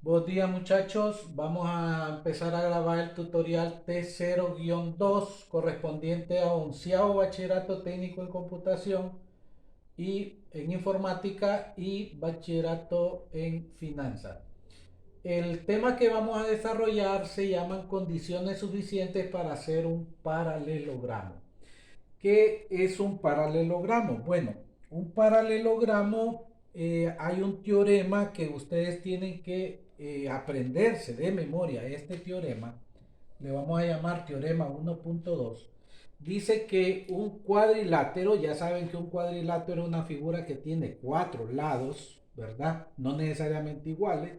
Buenos días muchachos, vamos a empezar a grabar el tutorial T0-2 correspondiente a onceavo bachillerato técnico en computación y en informática y bachillerato en finanzas. El tema que vamos a desarrollar se llaman condiciones suficientes para hacer un paralelogramo. ¿Qué es un paralelogramo? Bueno, un paralelogramo, hay un teorema que ustedes tienen que aprenderse de memoria. Este teorema, le vamos a llamar teorema 1.2. Dice que un cuadrilátero, ya saben que un cuadrilátero es una figura que tiene cuatro lados, ¿verdad? No necesariamente iguales,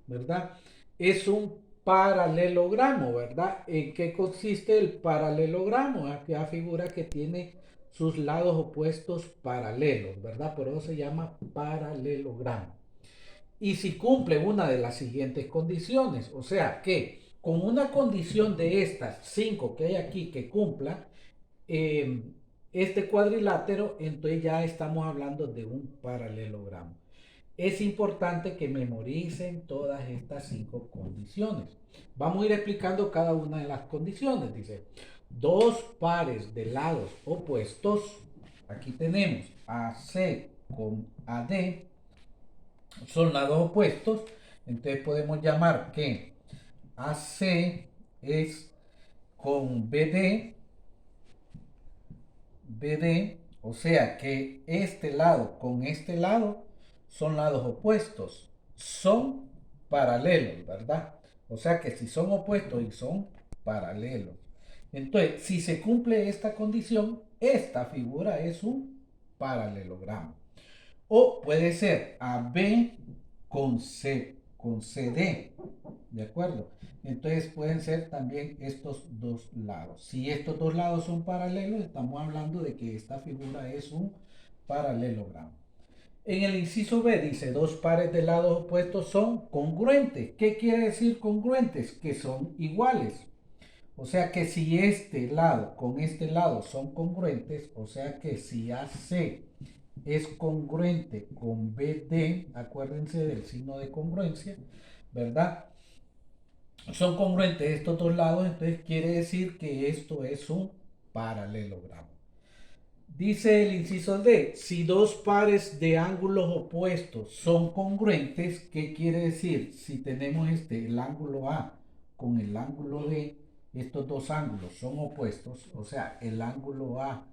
¿verdad? Es un paralelogramo, ¿verdad? ¿En qué consiste el paralelogramo? Aquella figura que tiene sus lados opuestos paralelos, ¿verdad? Por eso se llama paralelogramo. Y si cumple una de las siguientes condiciones, o sea que con una condición de estas cinco que hay aquí que cumpla, eh, este cuadrilátero, entonces ya estamos hablando de un paralelogramo. Es importante que memoricen todas estas cinco condiciones. Vamos a ir explicando cada una de las condiciones. Dice, dos pares de lados opuestos, aquí tenemos AC con AD, son lados opuestos, entonces podemos llamar que AC es con BD, o sea que este lado con este lado son lados opuestos, son paralelos, ¿verdad? O sea que si son opuestos y son paralelos. Entonces, si se cumple esta condición, esta figura es un paralelogramo. O puede ser AB con CD, ¿de acuerdo? Entonces pueden ser también estos dos lados. Si estos dos lados son paralelos, estamos hablando de que esta figura es un paralelogramo. En el inciso B dice, dos pares de lados opuestos son congruentes. ¿Qué quiere decir congruentes? Que son iguales. O sea que si este lado con este lado son congruentes, o sea que si AC es congruente con BD, acuérdense del signo de congruencia, ¿verdad? Son congruentes estos dos lados, entonces quiere decir que esto es un paralelogramo. Dice el inciso D, si dos pares de ángulos opuestos son congruentes, ¿qué quiere decir? Si tenemos el ángulo A con el ángulo D, estos dos ángulos son opuestos, o sea, el ángulo A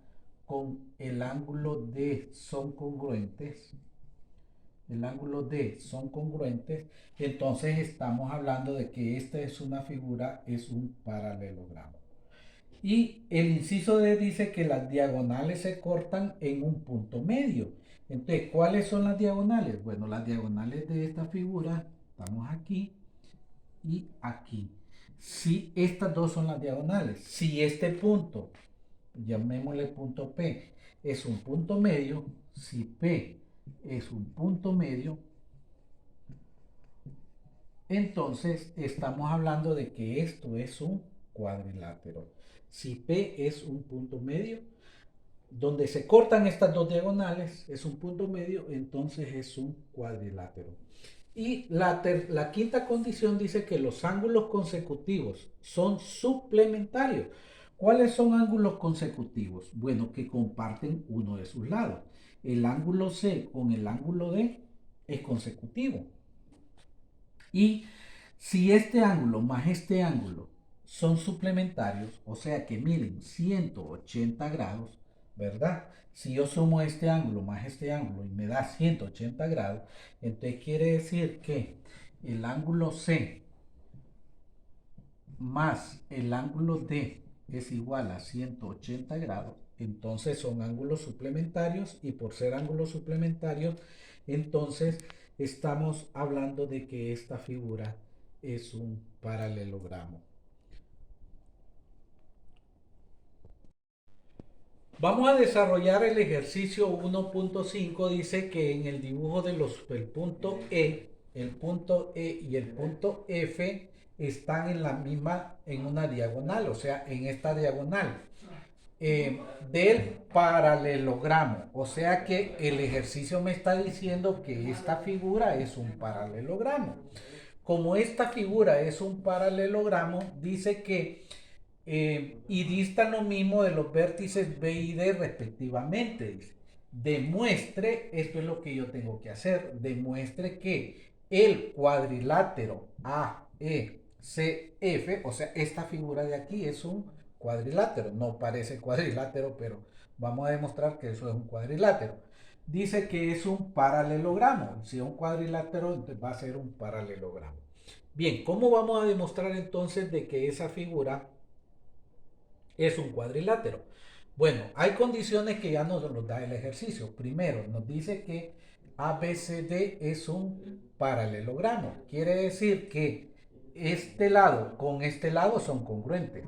con el ángulo D son congruentes, el ángulo D son congruentes, entonces estamos hablando de que esta es una figura, es un paralelogramo. Y el inciso D dice que las diagonales se cortan en un punto medio. Entonces, ¿cuáles son las diagonales? Bueno, las diagonales de esta figura, estamos aquí y aquí. Si estas dos son las diagonales, si este punto, llamémosle punto P, es un punto medio, si P es un punto medio, entonces estamos hablando de que esto es un cuadrilátero. Si P es un punto medio, donde se cortan estas dos diagonales, es un punto medio, entonces es un cuadrilátero. Y la quinta condición dice que los ángulos consecutivos son suplementarios. ¿Cuáles son ángulos consecutivos? Bueno, que comparten uno de sus lados. El ángulo C con el ángulo D es consecutivo. Y si este ángulo más este ángulo son suplementarios, o sea que miden 180 grados, ¿verdad? Si yo sumo este ángulo más este ángulo y me da 180 grados, entonces quiere decir que el ángulo C más el ángulo D es igual a 180 grados, entonces son ángulos suplementarios y por ser ángulos suplementarios, entonces estamos hablando de que esta figura es un paralelogramo. Vamos a desarrollar el ejercicio 1.5. Dice que en el dibujo de el punto E y el punto F están en una diagonal, o sea, en esta diagonal del paralelogramo. O sea que el ejercicio me está diciendo que esta figura es un paralelogramo. como esta figura es un paralelogramo, dice que y distan lo mismo de los vértices B y D respectivamente. Demuestre, esto es lo que yo tengo que hacer, demuestre que el cuadrilátero AECF, o sea, esta figura de aquí es un cuadrilátero, no parece cuadrilátero, pero vamos a demostrar que eso es un cuadrilátero. Dice que es un paralelogramo, si es un cuadrilátero, entonces va a ser un paralelogramo. Bien, ¿cómo vamos a demostrar entonces de que esa figura es un cuadrilátero? Bueno, hay condiciones que ya nos los da el ejercicio. Primero, nos dice que ABCD es un paralelogramo. Quiere decir que este lado con este lado son congruentes.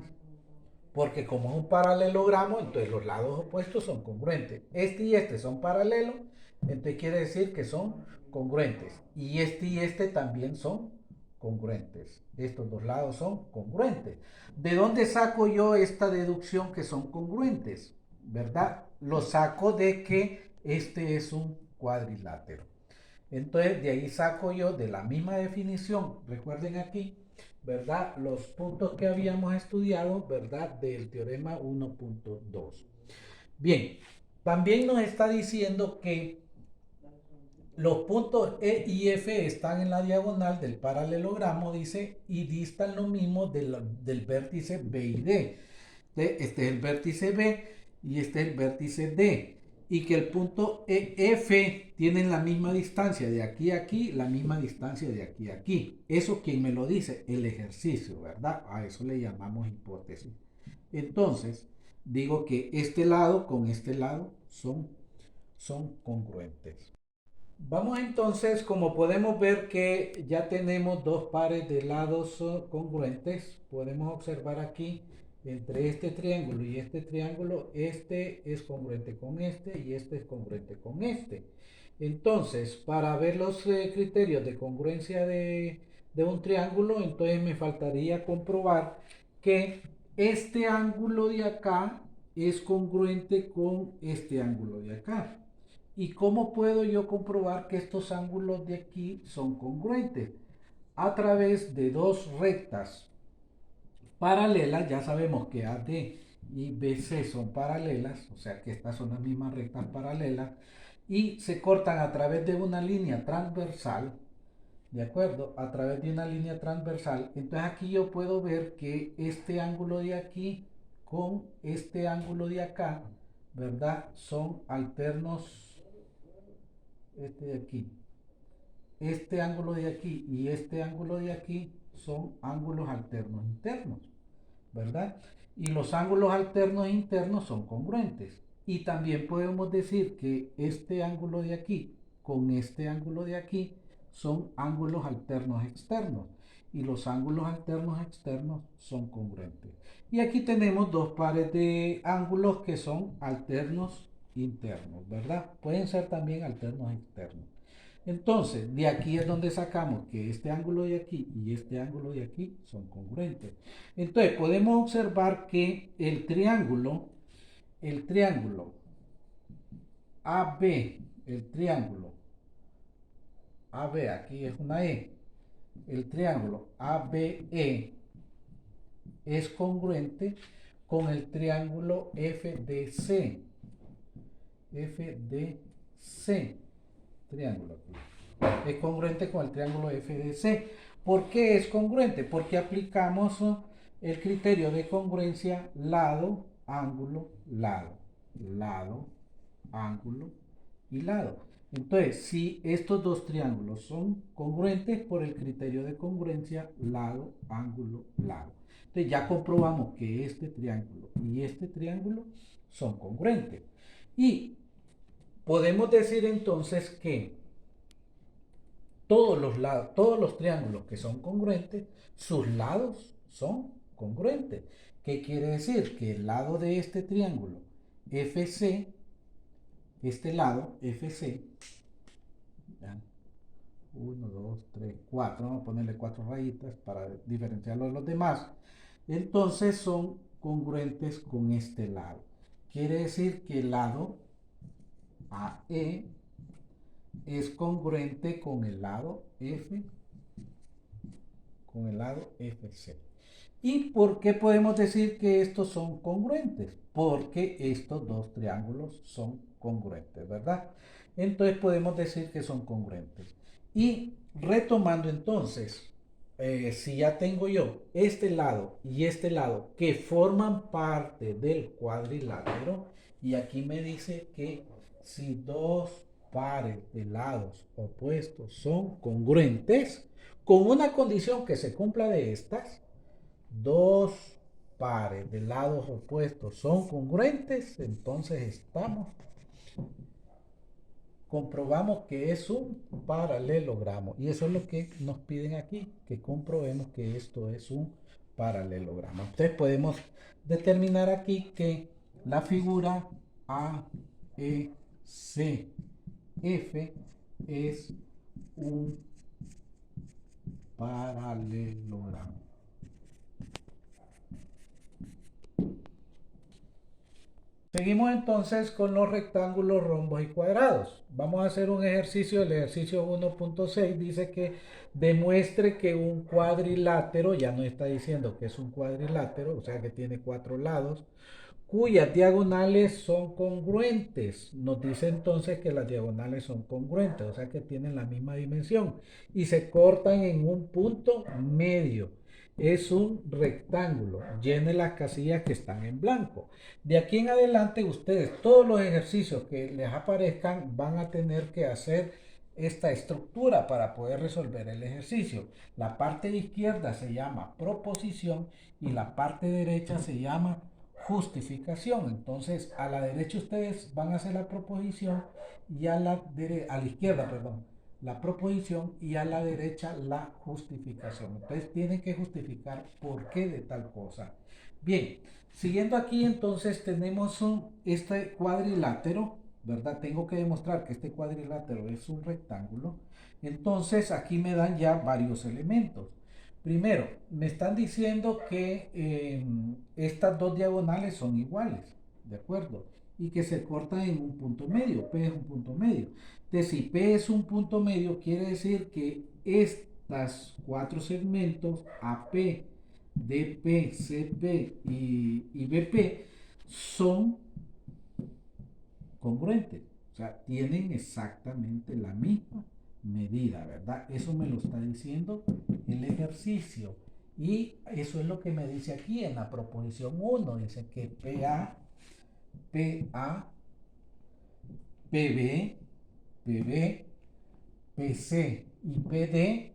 Porque como es un paralelogramo, entonces los lados opuestos son congruentes. Este y este son paralelos, entonces quiere decir que son congruentes. Y este también son congruentes. Estos dos lados son congruentes. ¿De dónde saco yo esta deducción que son congruentes? ¿Verdad? Lo saco de que este es un cuadrilátero. Entonces, de ahí saco yo de la misma definición, recuerden aquí, ¿verdad? Los puntos que habíamos estudiado, ¿verdad? Del teorema 1.2. Bien, también nos está diciendo que los puntos E y F están en la diagonal del paralelogramo, dice, y distan lo mismo del vértice B y D. Este es el vértice B y este es el vértice D. Y que el punto EF tienen la misma distancia de aquí a aquí, la misma distancia de aquí a aquí. Eso, ¿quién me lo dice? El ejercicio, ¿verdad? A eso le llamamos hipótesis. Entonces, digo que este lado con este lado son congruentes. Vamos entonces, como podemos ver que ya tenemos dos pares de lados congruentes, podemos observar aquí entre este triángulo y este triángulo, este es congruente con este y este es congruente con este. Entonces, para ver los criterios de congruencia de un triángulo, entonces me faltaría comprobar que este ángulo de acá es congruente con este ángulo de acá. ¿Y cómo puedo yo comprobar que estos ángulos de aquí son congruentes? A través de dos rectas paralelas, ya sabemos que AD y BC son paralelas, o sea que estas son las mismas rectas paralelas, y se cortan a través de una línea transversal, ¿de acuerdo? A través de una línea transversal. Entonces aquí yo puedo ver que este ángulo de aquí con este ángulo de acá, ¿verdad? Son alternos, este de aquí, este ángulo de aquí y este ángulo de aquí son ángulos alternos internos, ¿verdad? Y los ángulos alternos internos son congruentes. Y también podemos decir que este ángulo de aquí con este ángulo de aquí son ángulos alternos externos. Y los ángulos alternos externos son congruentes. Y aquí tenemos dos pares de ángulos que son alternos internos, ¿verdad? Pueden ser también alternos externos. Entonces, de aquí es donde sacamos que este ángulo de aquí y este ángulo de aquí son congruentes. Entonces, podemos observar que el triángulo AB, el triángulo AB, aquí es una E, el triángulo ABE es congruente con el triángulo FDC. FDC, triángulo aquí. Es congruente con el triángulo FDC. ¿Por qué es congruente? Porque aplicamos el criterio de congruencia lado, ángulo, lado. Lado, ángulo y lado. Entonces, si estos dos triángulos son congruentes por el criterio de congruencia lado, ángulo, lado. Entonces ya comprobamos que este triángulo y este triángulo son congruentes. Y podemos decir entonces que todos los triángulos que son congruentes, sus lados son congruentes. ¿Qué quiere decir? Que el lado de este triángulo FC, este lado FC, 1, 2, 3, 4, vamos a ponerle 4 rayitas para diferenciarlo de los demás, entonces son congruentes con este lado. Quiere decir que el lado AE es congruente con el lado FC. con el lado FC. ¿Y por qué podemos decir que estos son congruentes? Porque estos dos triángulos son congruentes, ¿verdad? Entonces podemos decir que son congruentes. Y retomando entonces, si ya tengo yo este lado y este lado que forman parte del cuadrilátero, y aquí me dice que si dos pares de lados opuestos son congruentes, con una condición que se cumpla de estas, dos pares de lados opuestos son congruentes, entonces comprobamos que es un paralelogramo. Y eso es lo que nos piden aquí, que comprobemos que esto es un paralelogramo. Entonces podemos determinar aquí que la figura AECF es un paralelogramo. Seguimos entonces con los rectángulos, rombos y cuadrados. Vamos a hacer un ejercicio, el ejercicio 1.6 dice que demuestre que un cuadrilátero, ya no está diciendo que es un cuadrilátero, o sea que tiene cuatro lados, cuyas diagonales son congruentes. Nos dice entonces que las diagonales son congruentes, o sea que tienen la misma dimensión y se cortan en un punto medio. Es un rectángulo. Llene las casillas que están en blanco. De aquí en adelante ustedes, todos los ejercicios que les aparezcan, van a tener que hacer esta estructura para poder resolver el ejercicio. La parte izquierda se llama proposición y la parte derecha se llama justificación. Entonces, a la derecha ustedes van a hacer la proposición y a la izquierda, perdón, la proposición y a la derecha la justificación. Entonces, tienen que justificar por qué de tal cosa. Bien, siguiendo aquí, entonces tenemos este cuadrilátero, ¿verdad? Tengo que demostrar que este cuadrilátero es un rectángulo. Entonces, aquí me dan ya varios elementos. Primero, me están diciendo que estas dos diagonales son iguales, ¿de acuerdo? Y que se cortan en un punto medio. P es un punto medio. Entonces, si P es un punto medio, quiere decir que estas cuatro segmentos, AP, DP, CP y BP, son congruentes. O sea, tienen exactamente la misma medida, ¿verdad? Eso me lo está diciendo el ejercicio. Y eso es lo que me dice aquí en la proposición 1. Dice que PA, PB, PB, PC y PD,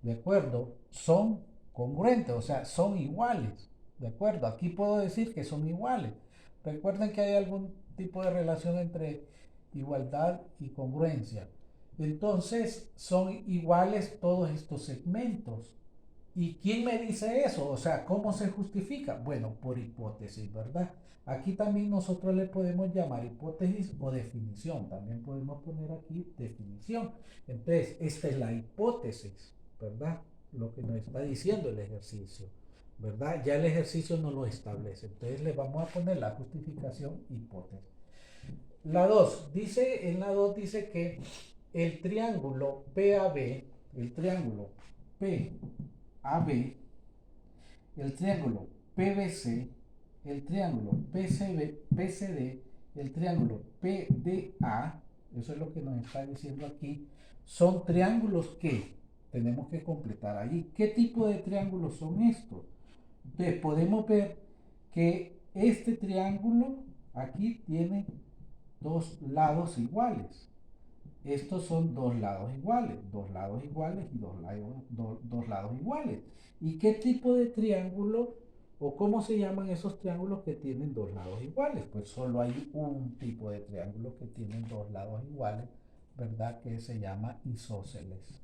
¿de acuerdo? Son congruentes, o sea, son iguales, ¿de acuerdo? Aquí puedo decir que son iguales. Recuerden que hay algún tipo de relación entre igualdad y congruencia. Entonces, son iguales todos estos segmentos. ¿Y quién me dice eso? O sea, ¿cómo se justifica? Bueno, por hipótesis, ¿verdad? Aquí también nosotros le podemos llamar hipótesis o definición. También podemos poner aquí definición. Entonces, esta es la hipótesis, ¿verdad? Lo que nos está diciendo el ejercicio, ¿verdad? Ya el ejercicio no lo establece. Entonces, le vamos a poner la justificación hipótesis. La 2 dice, en la 2 dice que el triángulo PAB, el triángulo PAB, el triángulo PBC, el triángulo PCD, el triángulo PDA, eso es lo que nos está diciendo aquí, son triángulos que tenemos que completar allí. ¿Qué tipo de triángulos son estos? Entonces podemos ver que este triángulo aquí tiene dos lados iguales. Estos son dos lados iguales y dos lados iguales. ¿Y qué tipo de triángulo o cómo se llaman esos triángulos que tienen dos lados iguales? Pues solo hay un tipo de triángulo que tienen dos lados iguales, ¿verdad? Que se llama isósceles.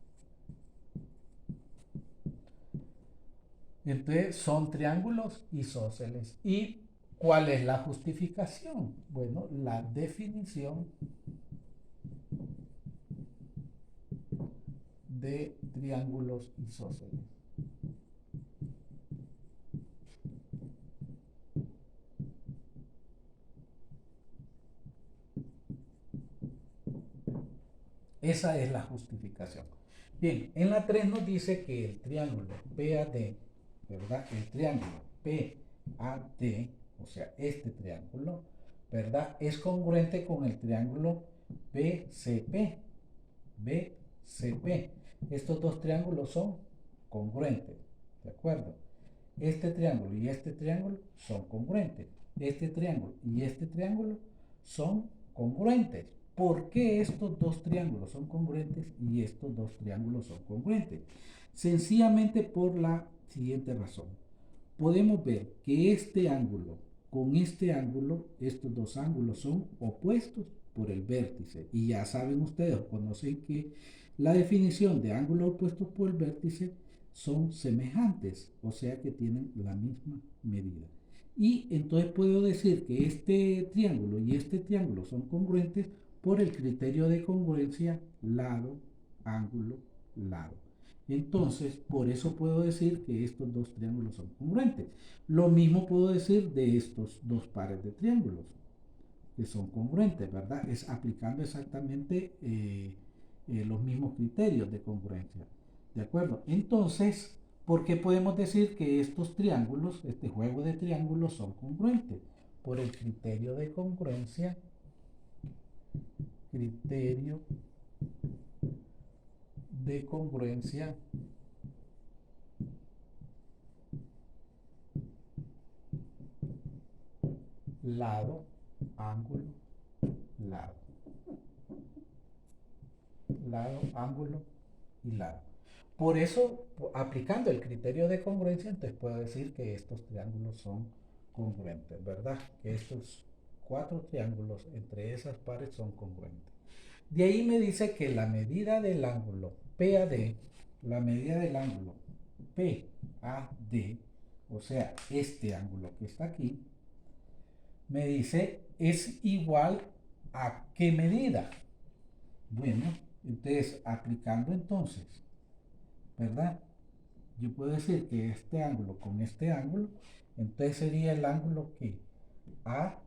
Entonces son triángulos isósceles. ¿Y cuál es la justificación? Bueno, la definición de triángulos isósceles. Esa es la justificación. Bien, en la 3 nos dice que el triángulo PAD, ¿verdad? El triángulo PAD, o sea, este triángulo, ¿verdad? Es congruente con el triángulo BCP. BCP. Estos dos triángulos son congruentes, ¿de acuerdo? Este triángulo y este triángulo son congruentes. Este triángulo y este triángulo son congruentes. ¿Por qué estos dos triángulos son congruentes y estos dos triángulos son congruentes? Sencillamente por la siguiente razón. Podemos ver que este ángulo con este ángulo, estos dos ángulos son opuestos por el vértice. Y ya saben ustedes, conocen que la definición de ángulos opuestos por el vértice son semejantes, o sea que tienen la misma medida. Y entonces puedo decir que este triángulo y este triángulo son congruentes por el criterio de congruencia lado, ángulo, lado. Entonces, por eso puedo decir que estos dos triángulos son congruentes. Lo mismo puedo decir de estos dos pares de triángulos, que son congruentes, ¿verdad? Es aplicando exactamente los mismos criterios de congruencia. ¿De acuerdo? Entonces, ¿por qué podemos decir que estos triángulos, este juego de triángulos, son congruentes? Por el criterio de congruencia, lado, ángulo, lado. Lado, ángulo y lado. Por eso, aplicando el criterio de congruencia, entonces puedo decir que estos triángulos son congruentes, ¿verdad? Que estos cuatro triángulos entre esas pares son congruentes. De ahí me dice que la medida del ángulo PAD, la medida del ángulo PAD, o sea, este ángulo que está aquí, me dice es igual a qué medida. Bueno, entonces aplicando entonces, ¿verdad? Yo puedo decir que este ángulo con este ángulo, entonces sería el ángulo que APCB.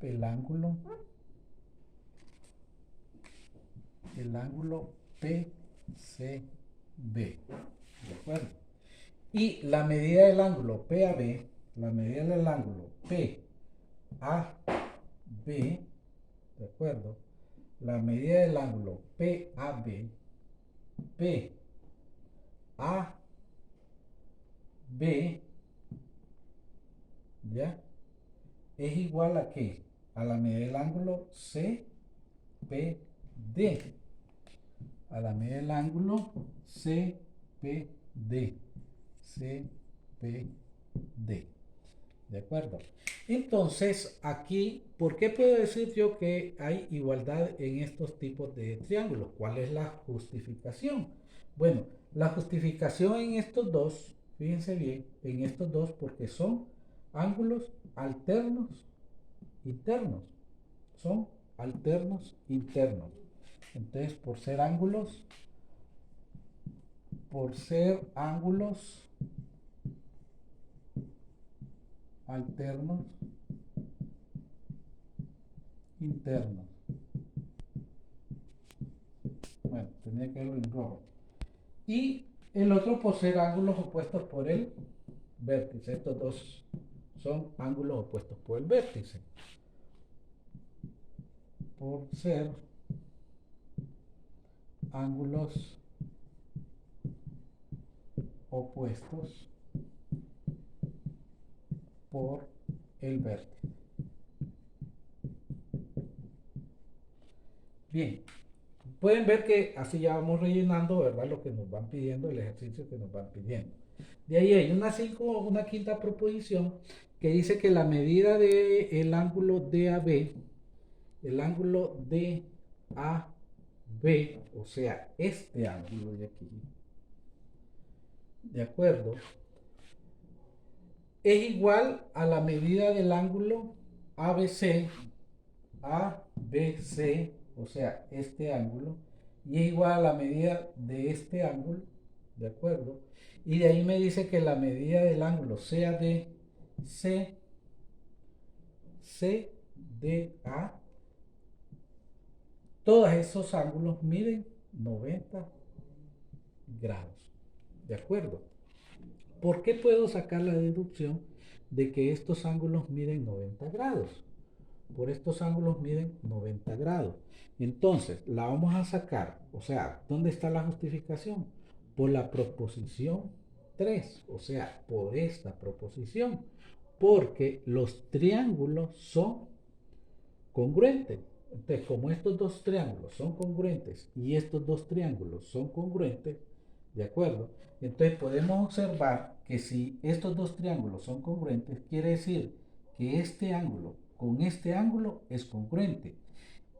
El ángulo PCB. ¿De acuerdo? Y la medida del ángulo PAB, la medida del ángulo PAB, ¿de acuerdo? La medida del ángulo PAB, ¿ya? Es igual a ¿qué? A la medida del ángulo CPD. A la medida del ángulo CPD. CPD. ¿De acuerdo? Entonces, aquí, ¿por qué puedo decir yo que hay igualdad en estos tipos de triángulos? ¿Cuál es la justificación? Bueno, la justificación en estos dos, fíjense bien, en estos dos, porque son ángulos alternos internos. Son alternos internos. Entonces, por ser ángulos alternos internos. Bueno, tenía que verlo en rojo. Y el otro por ser ángulos opuestos por el vértice. Estos dos son ángulos opuestos por el vértice. Por ser ángulos opuestos por el vértice. Bien, pueden ver que así ya vamos rellenando, ¿verdad? Lo que nos van pidiendo, el ejercicio que nos van pidiendo. De ahí hay una quinta proposición que dice que la medida del ángulo DAB, el ángulo DAB, o sea, este ángulo de aquí, ¿de acuerdo? Es igual a la medida del ángulo ABC, o sea, este ángulo, y es igual a la medida de este ángulo, ¿de acuerdo? Y de ahí me dice que la medida del ángulo CAD, CDA todos esos ángulos miden 90 grados. ¿De acuerdo? ¿Por qué puedo sacar la deducción de que estos ángulos miden 90 grados? Por estos ángulos miden 90 grados. Entonces, la vamos a sacar. O sea, ¿dónde está la justificación? Por la proposición 3. O sea, por esta proposición. Porque los triángulos son congruentes. Entonces, como estos dos triángulos son congruentes y estos dos triángulos son congruentes, ¿de acuerdo? Entonces podemos observar que si estos dos triángulos son congruentes, quiere decir que este ángulo con este ángulo es congruente.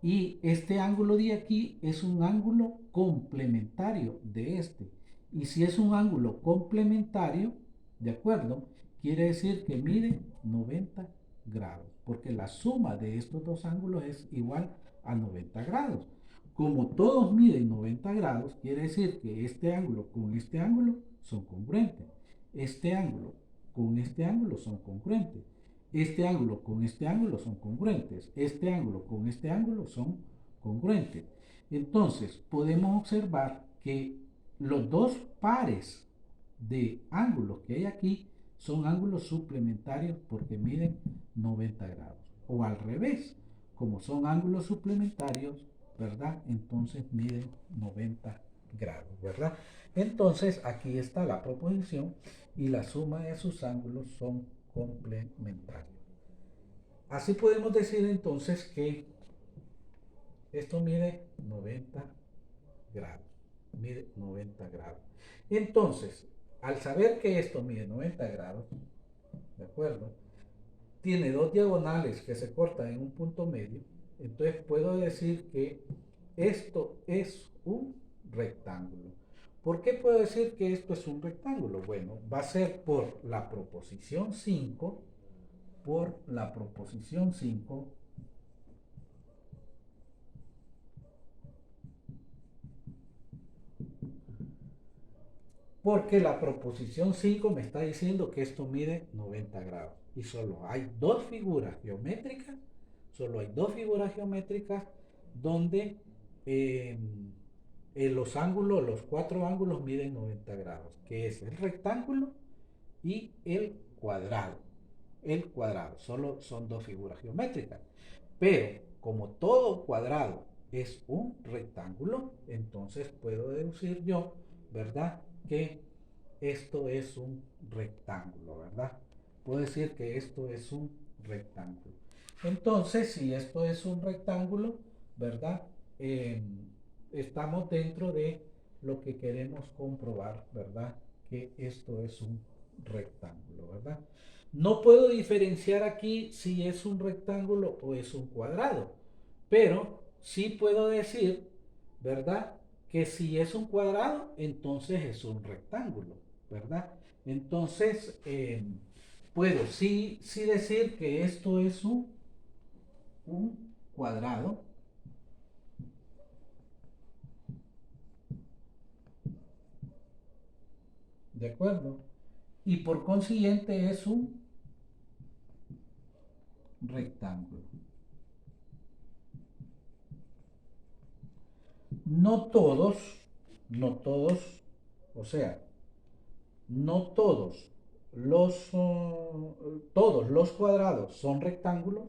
Y este ángulo de aquí es un ángulo complementario de este. Y si es un ángulo complementario, ¿de acuerdo? Quiere decir que mide 90 grados, porque la suma de estos dos ángulos es igual a 90 grados. Como todos miden 90 grados, quiere decir que este ángulo con este ángulo son congruentes. Este ángulo con este ángulo son congruentes. Este ángulo con este ángulo son congruentes. Este ángulo con este ángulo son congruentes. Entonces, podemos observar que los dos pares de ángulos que hay aquí son ángulos suplementarios porque miden 90 grados. O al revés, como son ángulos suplementarios, ¿verdad? Entonces miden 90 grados, ¿verdad? Entonces, aquí está la proposición y la suma de sus ángulos son complementarios. Así podemos decir entonces que esto mide 90 grados. Mide 90 grados. Entonces, al saber que esto mide 90 grados, ¿de acuerdo? Tiene dos diagonales que se cortan en un punto medio. Entonces puedo decir que esto es un rectángulo. ¿Por qué puedo decir que esto es un rectángulo? Bueno, va a ser por la proposición 5, porque la proposición 5 me está diciendo que esto mide 90 grados. Y solo hay dos figuras geométricas, donde eh, los ángulos, los cuatro ángulos miden 90 grados, que es el rectángulo y el cuadrado. El cuadrado, solo son dos figuras geométricas. Pero como todo cuadrado es un rectángulo, entonces puedo deducir yo, ¿verdad? Que esto es un rectángulo, ¿verdad? Puedo decir que esto es un rectángulo. Entonces, si esto es un rectángulo, ¿verdad? Estamos dentro de lo que queremos comprobar, ¿verdad? Que esto es un rectángulo, ¿verdad? No puedo diferenciar aquí si es un rectángulo o es un cuadrado, pero sí puedo decir, ¿verdad? Que si es un cuadrado, entonces es un rectángulo, ¿verdad? Entonces, puedo sí decir que esto es un cuadrado, ¿de acuerdo? Y por consiguiente es un rectángulo. No todos, no todos, o sea, no todos los cuadrados son rectángulos,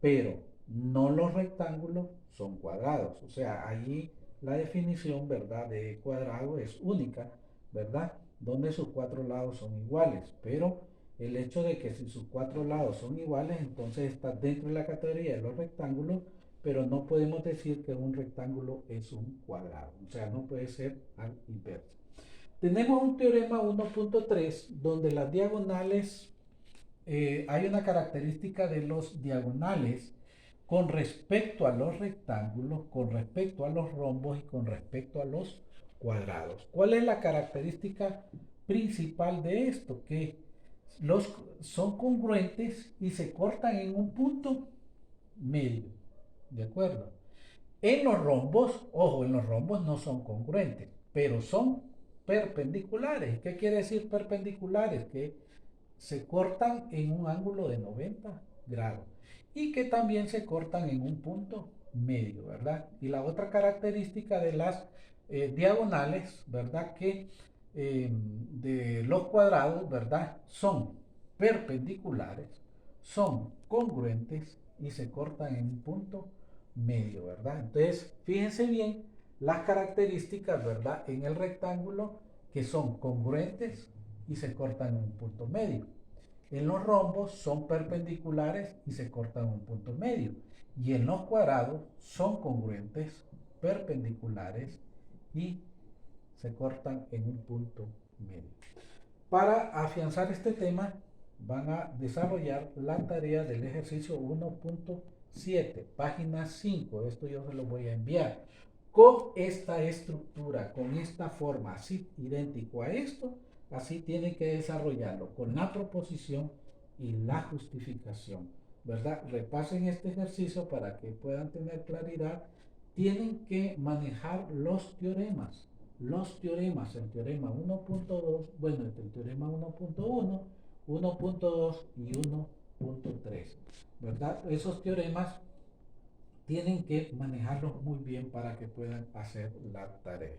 pero no los rectángulos son cuadrados. O sea, allí la definición, ¿verdad?, de cuadrado es única, ¿verdad? Donde sus cuatro lados son iguales. Pero el hecho de que si sus cuatro lados son iguales, entonces está dentro de la categoría de los rectángulos, pero no podemos decir que un rectángulo es un cuadrado. O sea, no puede ser al inverso. Tenemos un teorema 1.3 donde las diagonales, hay una característica de los diagonales con respecto a los rectángulos, con respecto a los rombos y con respecto a los cuadrados. ¿Cuál es la característica principal de esto? Que los son congruentes y se cortan en un punto medio. ¿De acuerdo? En los rombos, ojo, en los rombos no son congruentes, pero son perpendiculares. ¿Qué quiere decir perpendiculares? Que se cortan en un ángulo de 90 grados y que también se cortan en un punto medio, ¿verdad? Y la otra característica de las diagonales, ¿verdad? Que de los cuadrados, ¿verdad? Son perpendiculares, son congruentes y se cortan en un punto medio, ¿verdad? Entonces, fíjense bien las características, ¿verdad? En el rectángulo que son congruentes y se cortan en un punto medio. En los rombos son perpendiculares y se cortan en un punto medio. Y en los cuadrados son congruentes, perpendiculares y se cortan en un punto medio. Para afianzar este tema, van a desarrollar la tarea del ejercicio 1.7, página 5. Esto yo se lo voy a enviar. Con esta estructura, con esta forma, así idéntico a esto, así tienen que desarrollarlo con la proposición y la justificación, ¿verdad? Repasen este ejercicio para que puedan tener claridad. Tienen que manejar los teoremas. Los teoremas, el teorema 1.2, bueno, el teorema 1.1, 1.2 y 1.3, ¿verdad? Esos teoremas tienen que manejarlos muy bien para que puedan hacer la tarea.